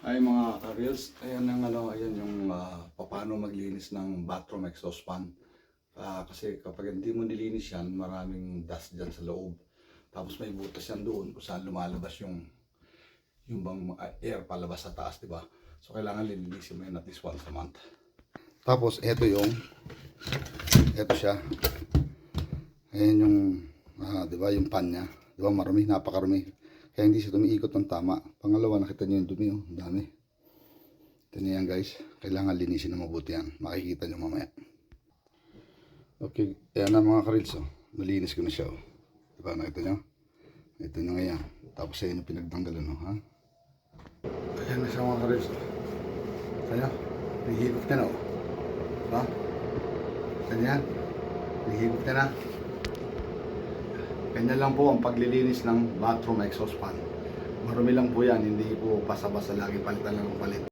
Ay mga ka-reels, ayan ang ayan yung paano maglinis ng bathroom exhaust fan. Kasi kapag hindi mo nilinis yan, maraming dust dyan sa loob. Tapos may butas yan doon kung saan lumalabas yung bang air palabas sa taas, di ba? So kailangan lilinisin mo yan at least once a month. Tapos ito siya. Ayan yung, di ba, yung pan niya. Di ba, marumi, napakarumi. Kaya hindi siya tumiikot ng tama. Pangalawa, nakita niyo yung dumi, oh. Dami. Ito niya yan, guys. Kailangan linisin na mabuti yan. Makikita niyo mamaya. Okay, ayan na mga ka-reels, oh. Nalinis ko na siya, oh. Diba, nakita niyo? Ito na ngayon. Tapos ayan yung pinagtanggalan, oh, ha? Ayan na siya mga ka-reels, oh. Kaya, nahihigop niya na, oh. Diba? Ganyan. Nahihigop niya na. Ganyan lang po ang paglilinis ng bathroom exhaust fan. Marumi lang po yan, hindi po basa-basa lagi palitan lang ng palit.